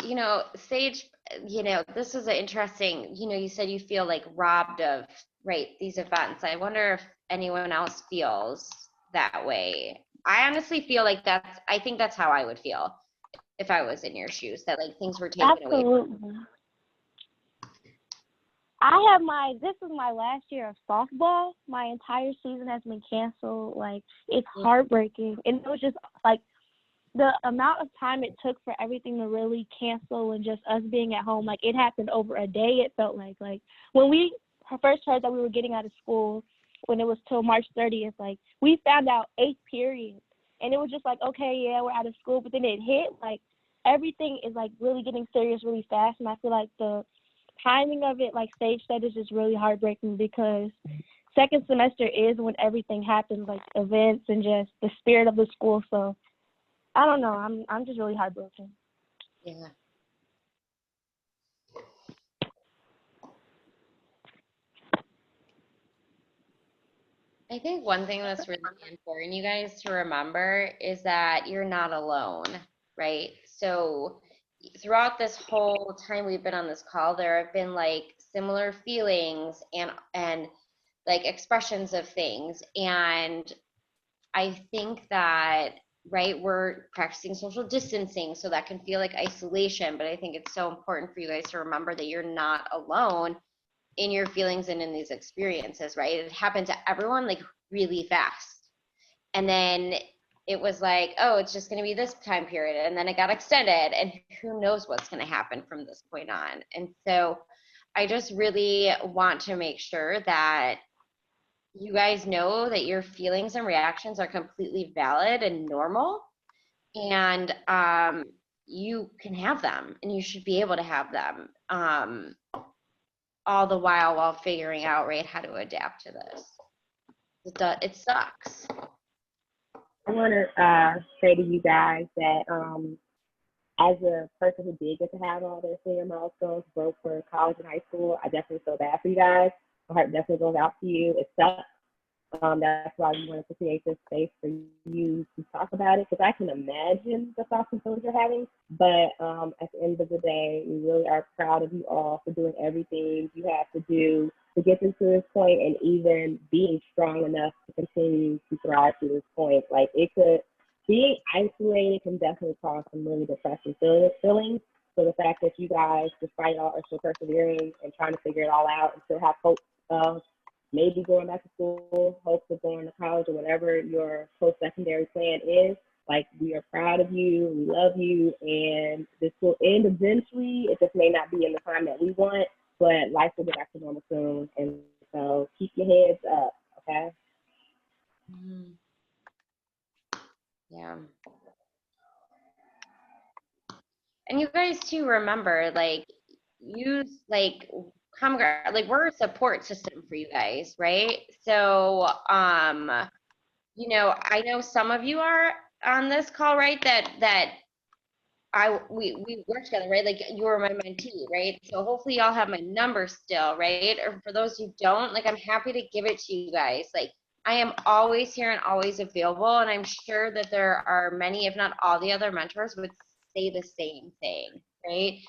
Sage, this is an interesting, you said you feel like robbed of, right, these events. I wonder if anyone else feels that way. I honestly feel like I think that's how I would feel if I was in your shoes, that like things were taken away from me. This is my last year of softball. My entire season has been canceled. Like, it's heartbreaking. And it was just like, the amount of time it took for everything to really cancel and just us being at home, like it happened over a day. It felt like when we first heard that we were getting out of school, when it was till March 30th, like we found out 8th period and it was just like, okay, yeah, we're out of school. But then it hit, like everything is like really getting serious really fast. And I feel like the timing of it, like Sage said, is just really heartbreaking because second semester is when everything happens, like events and just the spirit of the school. So I don't know. I'm just really heartbroken. Yeah. I think one thing that's really important, you guys, to remember is that you're not alone, right? So throughout this whole time we've been on this call, there have been like similar feelings and like expressions of things. And I think that, right, we're practicing social distancing, so that can feel like isolation, but I think it's so important for you guys to remember that you're not alone in your feelings and in these experiences, right? It happened to everyone like really fast. And then it was like, oh, it's just going to be this time period. And then it got extended, and who knows what's going to happen from this point on. And so I just really want to make sure that you guys know that your feelings and reactions are completely valid and normal, and you can have them and you should be able to have them all the while figuring out, right, how to adapt to this. It sucks. I want to say to you guys that as a person who did get to have all their senior milestones broke for college and high school, I definitely feel bad for you guys. My heart definitely goes out to you. It sucks. That's why we wanted to create this space for you to talk about it, because I can imagine the thoughts and feelings you're having. But at the end of the day, we really are proud of you all for doing everything you have to do to get them to this point, and even being strong enough to continue to thrive to this point. Like, being isolated can definitely cause some really depressing feelings. So the fact that you guys, despite all, are still persevering and trying to figure it all out and still have hope of maybe going back to school, hopes of going to college, or whatever your post-secondary plan is, like, we are proud of you, we love you, and this will end eventually. It just may not be in the time that we want, but life will get back to normal soon. And so keep your heads up, okay? Mm. Yeah. And you guys too, remember, like, use, like, common ground, like, we're a support system for you guys, right? So, you know, I know some of you are on this call, right? We work together, right? Like, you were my mentee, right? So hopefully y'all have my number still, right? Or for those who don't, like, I'm happy to give it to you guys. Like, I am always here and always available, and I'm sure that there are many, if not all, the other mentors would say the same thing, right?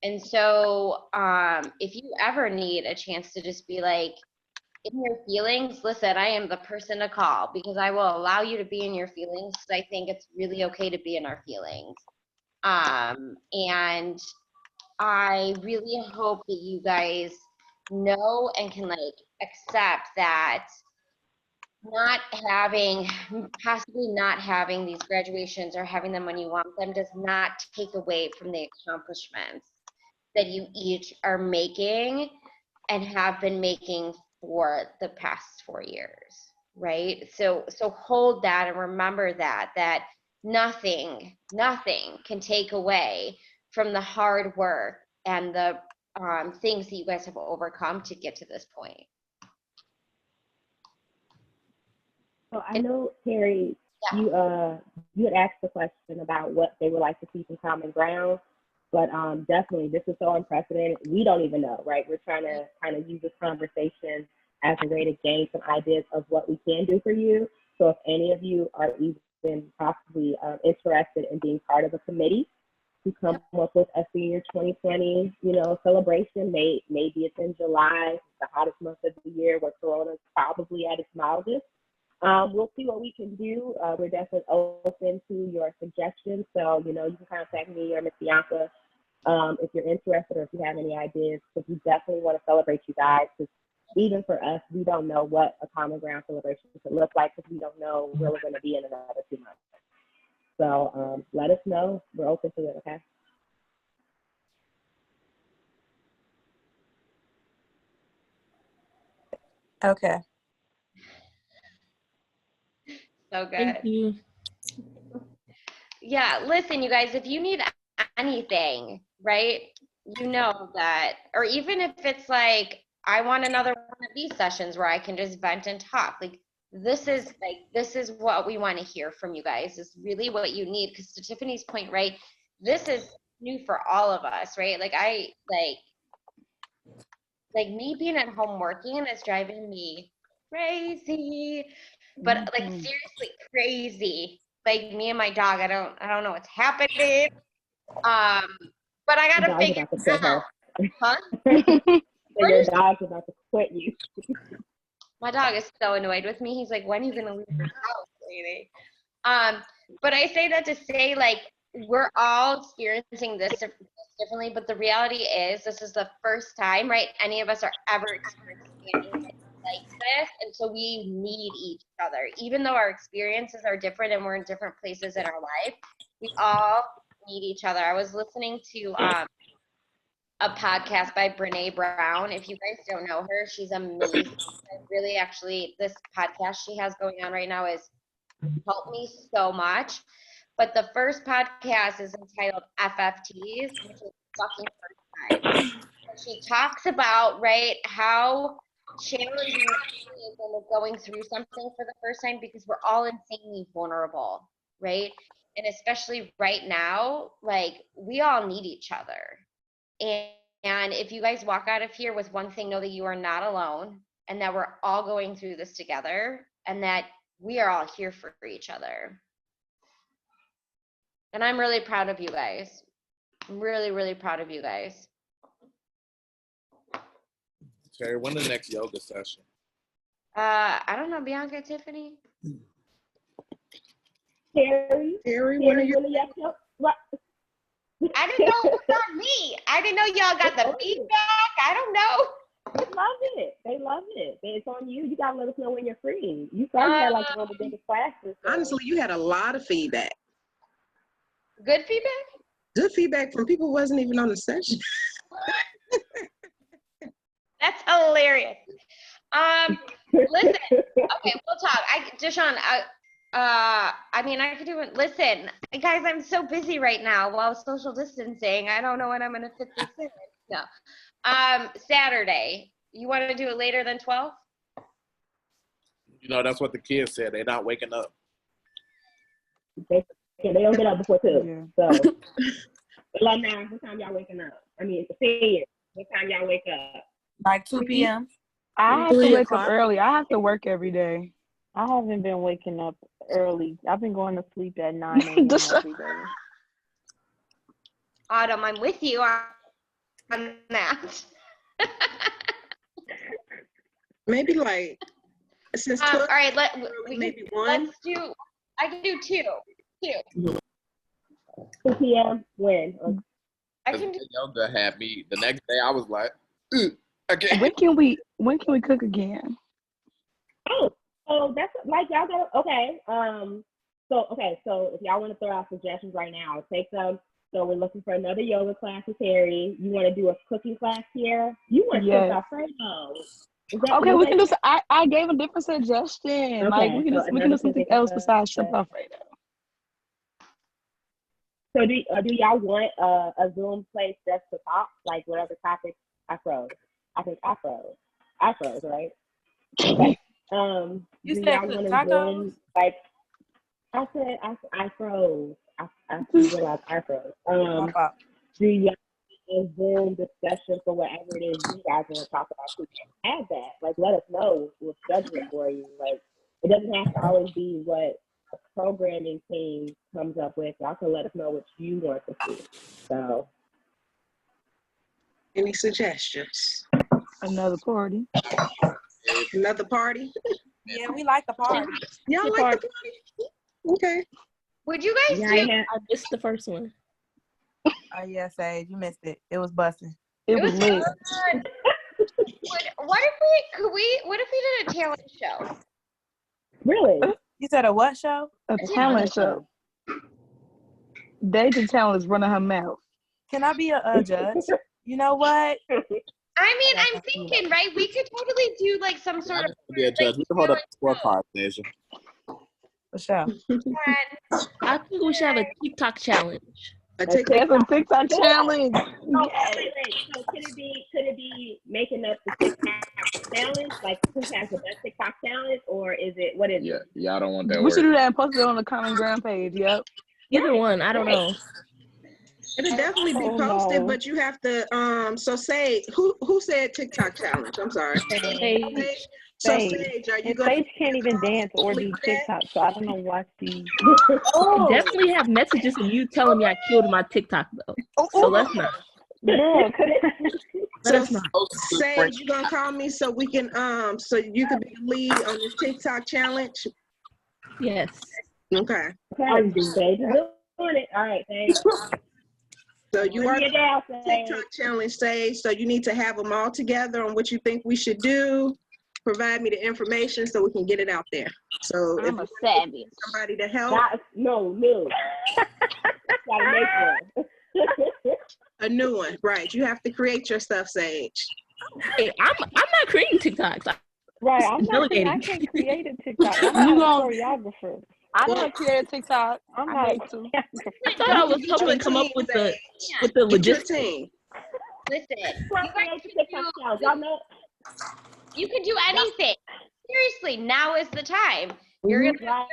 And so if you ever need a chance to just be like, in your feelings, listen, I am the person to call, because I will allow you to be in your feelings, because I think it's really okay to be in our feelings. And I really hope that you guys know and can, like, accept that possibly not having these graduations or having them when you want them does not take away from the accomplishments that you each are making and have been making for the past 4 years, right? So hold that and remember that nothing can take away from the hard work and the things that you guys have overcome to get to this point. So I know, Terry, Yeah. you had asked the question about what they would like to see from common ground, but definitely this is so unprecedented. We don't even know, right? We're trying to kind of use this conversation as a way to gain some ideas of what we can do for you. So if any of you are even possibly interested in being part of a committee to come up with a senior 2020, celebration, maybe it's in July, the hottest month of the year where Corona is probably at its mildest. We'll see what we can do. We're definitely open to your suggestions. So, you can contact me or Ms. Bianca if you're interested or if you have any ideas, because we definitely want to celebrate you guys. Because even for us, we don't know what a common ground celebration could look like, because we don't know where we're going to be in another 2 months. So let us know. We're open to it, okay? Okay. So good. Thank you. Yeah, listen, you guys, if you need anything, right, you know that, or even if it's like, I want another one of these sessions where I can just vent and talk, like, this is what we want to hear from you guys, is really what you need. Because to Tiffany's point, right, this is new for all of us, right? Like, like me being at home working is driving me crazy, but like, seriously crazy. Like, me and my dog, I don't know what's happening. But I Your gotta dog's figure about to quit it out. her. Huh? So your dog's about to quit you. My dog is so annoyed with me. He's like, when are you gonna leave the house, lady? But I say that to say, like, we're all experiencing this differently, but the reality is this is the first time, right, any of us are ever experiencing anything like this. And so we need each other. Even though our experiences are different and we're in different places in our life, we all need each other. I was listening to a podcast by Brene Brown. If you guys don't know her, she's amazing. Really, actually, this podcast she has going on right now is helped me so much. But the first podcast is entitled FFTs, which is fucking first time. She talks about, right, how challenging experience when we're going through something for the first time because we're all insanely vulnerable, right? And especially right now, like we all need each other. And if you guys walk out of here with one thing, know that you are not alone and that we're all going through this together and that we are all here for each other. And I'm really proud of you guys. I'm really, really proud of you guys. Terry, when the next yoga session? I don't know, Bianca, Tiffany. Terry, when are you? really up to- what? I didn't know it was on me. I didn't know y'all got the feedback. I don't know. They love it. They love it. It's on you. You gotta let us know when you're free. You started had like one of the biggest classes. So. Honestly, you had a lot of feedback. Good feedback? Good feedback from people who wasn't even on the session. That's hilarious. Listen. Okay, we'll talk. Deshaun, I mean, I could do it. Listen, guys, I'm so busy right now while social distancing. I don't know when I'm going to fit this in. No. Saturday. You want to do it later than 12? You know, that's what the kids said. They're not waking up. They don't get up before 2. Yeah. So, alumni, what time y'all waking up? I mean, seniors, what time y'all wake up? Like 2 p.m. I have to 3 wake o'clock. up early. I have to work every day. I haven't been waking up early. I've been going to sleep at 9 a.m. every day. Autumn, I'm with you on that. Maybe like since All 12, right, maybe 1. let's do. I can do 2. 2 p.m. When? I can do. Yoga had me the next day. I was like, okay. When can we cook again? Oh, that's like y'all go. Okay. So if y'all want to throw out suggestions right now, take them. So we're looking for another yoga class with Terry. You want to do a cooking class here? You want to cook Alfredo? Okay, we can do. I gave a different suggestion. Okay, like we can do something else besides shrimp Alfredo. So do y'all want a Zoom place just to talk, like whatever topic I froze? I think I froze, right? Okay. You do said y'all cook want to tacos? Zoom, like I said, I froze. I realized I froze. Do y'all want a Zoom discussion for whatever it is you guys want to talk about? So add that. Like, let us know. We'll schedule it for you. Like, it doesn't have to always be what a programming team comes up with. Y'all can let us know what you want to see. So, Any suggestions? Another party. Another party? Yeah, we like the party. Y'all like the party? Okay. Would you guys do? I missed the first one. Oh yeah, Sage, you missed it. It was busting. It was lit. What if we did a talent show? really? You said a what show? A talent show. Deja talent is running her mouth. Can I be a judge? You know what? I mean, I'm thinking, right? We could totally do like some sort of. Be a judge. We can hold up a scorecard, Deja. For sure. I think we should have a TikTok challenge. A TikTok challenge. Oh, wait. So could it be making up the TikTok challenge? Like who has the best TikTok challenge, or is it what is it? Y'all don't want that. We should do that and post it on the Common Ground page. Yep. Either one. I don't know. It'll definitely be posted, but you have to so say who said TikTok challenge? I'm sorry. Sage. So Sage, are you going? Sage can't even dance or do TikTok, so I don't know why she. I definitely have messages of you telling me I killed my TikTok though. So let's not. No, Let us not. Sage, you gonna call me so we can so you could be the lead on this TikTok challenge? Yes. Okay. Sage is doing it. All right, Sage. So you are down, TikTok challenge, Sage. So you need to have them all together on what you think we should do. Provide me the information so we can get it out there. So I'm a savage. Somebody to help. No. Gotta make one. A new one, right? You have to create your stuff, Sage. Hey, I'm not creating TikToks. Right, I'm not. Delegating. I can't create a TikTok. I'm not a choreographer. I'm gonna create a TikTok. I'm not. I thought I was helping come up with the logistics. Listen, you guys can do. You could do anything. Seriously, now is the time. You're gonna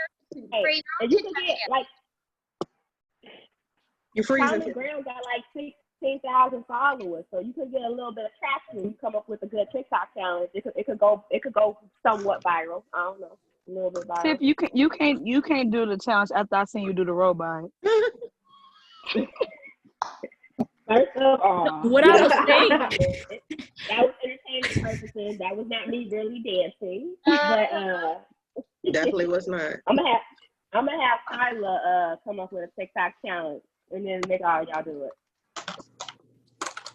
Right. And you can get like You're freezing. Common Ground got like 16,000 followers, so you could get a little bit of traction. You come up with a good TikTok challenge. It could go somewhat viral. I don't know, a little bit viral. Tiff, you can't do the challenge after I seen you do the robot. First of all, What I was saying, that was entertainment purposes. That was not me really dancing, but Definitely was not. I'm gonna have Kyla come up with a TikTok challenge and then make all y'all do it.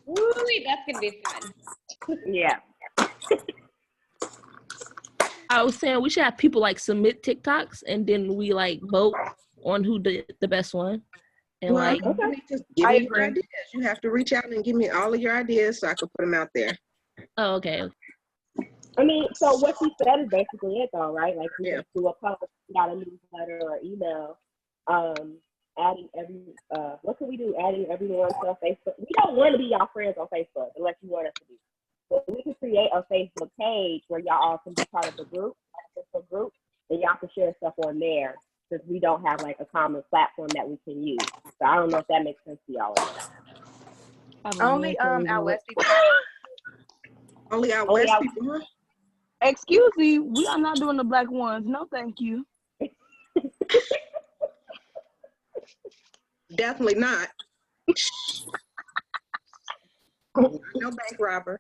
Ooh, that's gonna be fun. Yeah. I was saying we should have people like submit TikToks and then we like vote on who did the best one. And Well, like, you need to give me your ideas. You have to reach out and give me all of your ideas so I can put them out there. oh, okay. I mean, so what she said is basically it, though, right? Like, we just do a post, got a newsletter or email, adding what can we do? Adding everyone to Facebook. We don't want to be y'all friends on Facebook unless you want us to be. But we can create a Facebook page where y'all all can be part of the group, and y'all can share stuff on there since we don't have like a common platform that we can use. So I don't know if that makes sense to y'all. Only our West people. Only our West people, huh? Excuse me, we are not doing the black ones. No, thank you. Definitely not. No bank robber.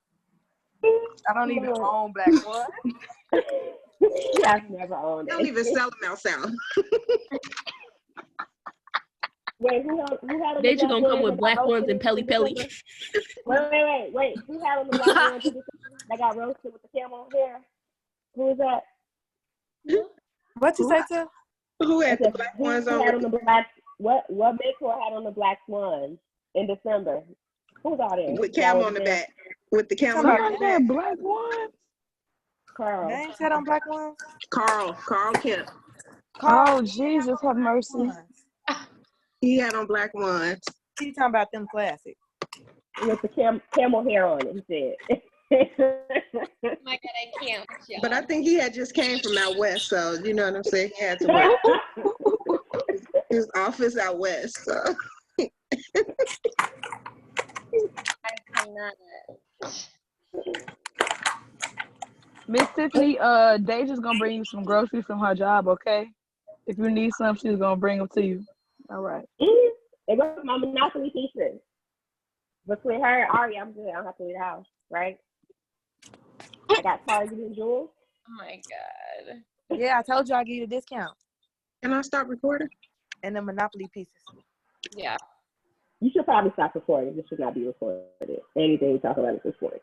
I don't even own black one. Yeah, I've never owned it. Don't even sell them out south. Wait, who had They just gonna come with black ones and Pelly Pelly. Wait. Who had on the black ones that got roasted with the camel hair? Who was that? What you say, Tiff? Who had the black ones on? What mentor had on the black ones in December? Who's out there? With camel on the back. With the camel on the back. Black ones? Carl. Name said on black ones? Carl Kemp. Oh, Jesus, have mercy. He had on black ones. He talking about them classic. With the camel hair on it, he said. Oh my God, I can't. But I think he had just came from out west, so you know what I'm saying? He had to work. His office out west, so. I cannot. Miss Tiffany, Deja's gonna bring you some groceries from her job, okay? If you need some, she's gonna bring them to you. All right. It was my Monopoly pieces. Between her and Ari, I'm good. I don't have to leave the house, right? I got Target and Jewel. Oh my God. Yeah, I told you I'd give you a discount. Can I stop recording? And the Monopoly pieces. Yeah. You should probably stop recording. This should not be recorded. Anything we talk about at this point.